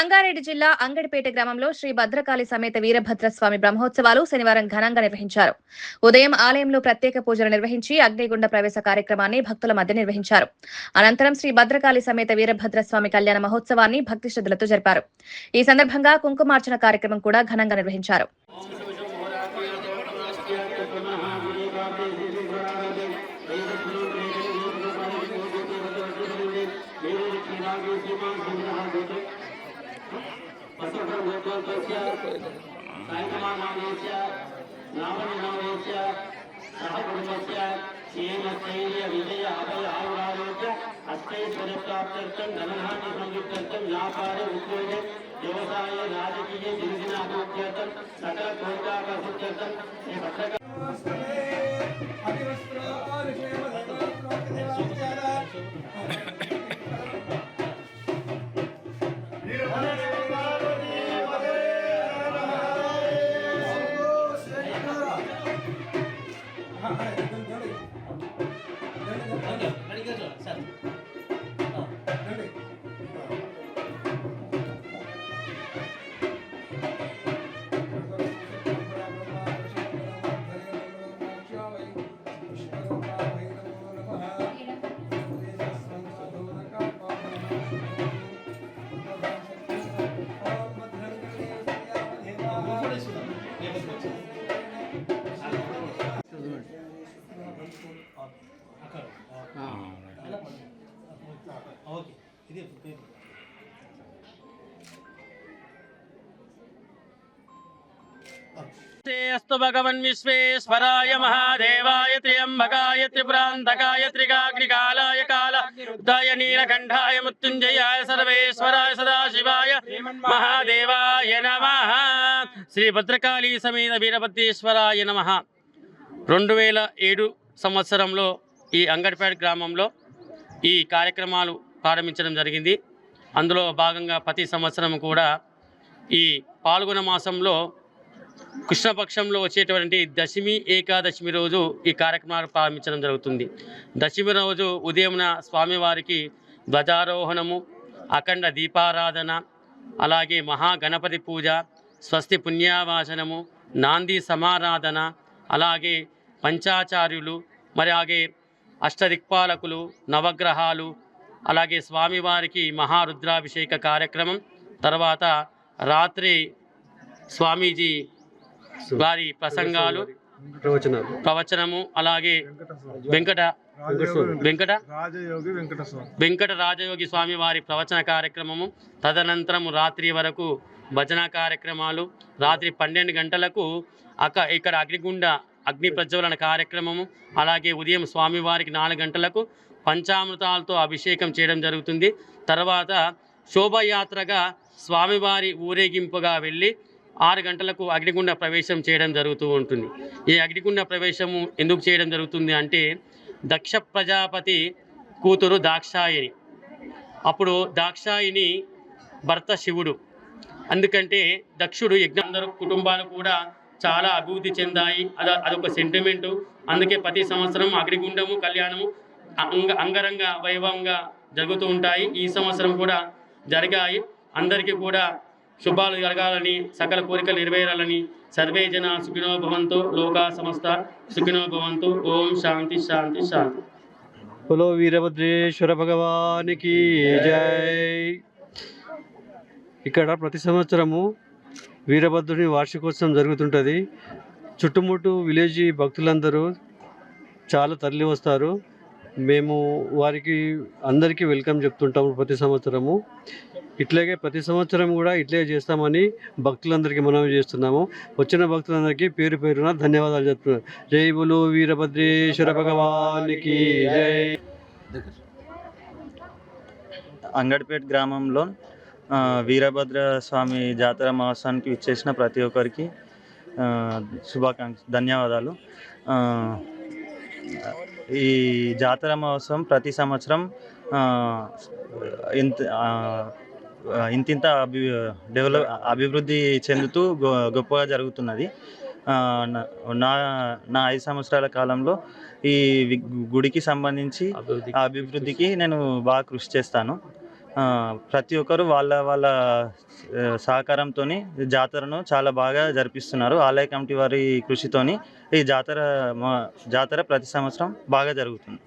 సంగారెడ్డి జిల్లా అంగడిపేట గ్రామంలో శ్రీ భద్రకాళి సమేత వీరభద్రస్వామి బ్రహ్మోత్సవాలు శనివారం ఘనంగా నిర్వహించారు. ఉదయం ఆలయంలో ప్రత్యేక పూజలు నిర్వహించి అగ్నిగుండ ప్రవేశ కార్యక్రమాన్ని భక్తుల మధ్య నిర్వహించారు. అనంతరం శ్రీ భద్రకాళి సమేత వీరభద్రస్వామి కళ్యాణ మహోత్సవాన్ని భక్తి శ్రద్ధలతో జరిపారు. ఈ సందర్భంగా కుంకుమార్చన కార్యక్రమం కూడా ఘనంగా నిర్వహించారు. వ్యాపార ఉద్యోగ వ్యవసాయ రాజకీయ గిరిజన అభివృద్ధ్యర్థం సకల కోరికాభివృద్ధ్యర్థం अस्तु भगवन् विश्वेश्वराय महादेवाय त्र्यंबकाय त्रिपुरान्तकाय त्रिकाग्निकालाय कालाय नीलकण्ठाय मृत्युञ्जयाय सर्वेश्वराय सदाशिवाय महादेवाय नमः. श्री भद्रकाली समेत వీరభద్రేశ్వరాయ నమః. 2007 సంవత్సరంలో ఈ అంగడిపేట గ్రామంలో ఈ కార్యక్రమాలు ప్రారంభించడం జరిగింది. అందులో భాగంగా ప్రతి సంవత్సరం కూడా ఈ పాల్గొన మాసంలో కృష్ణపక్షంలో వచ్చేటువంటి దశమి ఏకాదశమి రోజు ఈ కార్యక్రమాలు ప్రారంభించడం జరుగుతుంది. దశమి రోజు ఉదయమున స్వామివారికి ధ్వజారోహణము, అఖండ దీపారాధన, అలాగే మహాగణపతి పూజ, స్వస్తి పుణ్యావాచనము, నాంది సమారాధన, అలాగే పంచాచార్యులు, మరి అలాగే అష్టదిక్పాలకులు, నవగ్రహాలు, అలాగే స్వామివారికి మహారుద్రాభిషేక కార్యక్రమం, తర్వాత రాత్రి స్వామీజీ వారి ప్రసంగాలు, ప్రవచనము, అలాగే వెంకట రాజయోగి స్వామి వారి ప్రవచన కార్యక్రమము, తదనంతరం రాత్రి వరకు భజన కార్యక్రమాలు, రాత్రి 12 గంటలకు ఇక్కడ అగ్ని ప్రజ్వలన కార్యక్రమము, అలాగే ఉదయం స్వామివారికి 4 గంటలకు పంచామృతాలతో అభిషేకం చేయడం జరుగుతుంది. తర్వాత శోభయాత్రగా స్వామివారి ఊరేగింపుగా వెళ్ళి 6 గంటలకు అగ్నిగుండ ప్రవేశం చేయడం జరుగుతూ ఉంటుంది. ఈ అగ్నిగుండ ప్రవేశము ఎందుకు చేయడం జరుగుతుంది అంటే, దక్ష ప్రజాపతి కూతురు దాక్షాయిని, అప్పుడు దాక్షాయిని భర్త శివుడు, అందుకంటే దక్షుడు యజ్ఞందరూ కుటుంబాలు కూడా చాలా అభివృద్ధి చెందాయి, అదొక సెంటిమెంటు. అందుకే ప్రతి సంవత్సరం అగ్నిగుండము కళ్యాణము అంగరంగ వైభవంగా జరుగుతూ ఉంటాయి. ఈ సంవత్సరం కూడా జరిగాయి. అందరికీ కూడా శుభాలు కలగాలని, సకల కోరికలు నెరవేరాలని, సర్వే జన సుఖినో భవంతు, లోకా సమస్త సుఖినో భవంతు. ఓం శాంతి శాంతి శాంతి. బోలో వీరభద్రేశ్వర భగవానికి జై. ఇక్కడ ప్రతి సంవత్సరము వీరభద్రుని వార్షికోత్సవం జరుగుతుంటుంది. చుట్టుముట్టు విలేజ్ భక్తులందరూ చాలా తరలి వస్తారు. మేము వారికి అందరికీ వెల్కమ్ చెప్తుంటాము ప్రతి సంవత్సరము. ఇట్లాగే ప్రతి సంవత్సరం కూడా ఇట్లే చేస్తామని భక్తులందరికీ మనవి చేస్తున్నాము. వచ్చిన భక్తులందరికీ పేరు పేరున ధన్యవాదాలు చెప్తున్నాను. జై బోలో వీరభద్రేశ్వర భగవానికి జై. అంగడిపేట గ్రామంలో వీరభద్ర స్వామి జాతర మహోత్సవానికి విచ్చేసిన ప్రతి ఒక్కరికి శుభాకాంక్షలు, ధన్యవాదాలు. ఈ జాతర మహోత్సవం ప్రతి సంవత్సరం ఇంతింత అభివృద్ధి చెందుతూ గొప్పగా జరుగుతున్నది. నా 5 సంవత్సరాల కాలంలో ఈ గుడికి సంబంధించి అభివృద్ధికి నేను బాగా కృషి చేస్తాను. ప్రతి ఒక్కరు వాళ్ళ వాళ్ళ సహకారంతో జాతరను చాలా బాగా జరిపిస్తున్నారు. ఆలయ కమిటీ వారి కృషితోని ఈ జాతర ప్రతి సంవత్సరం బాగా జరుగుతుంది.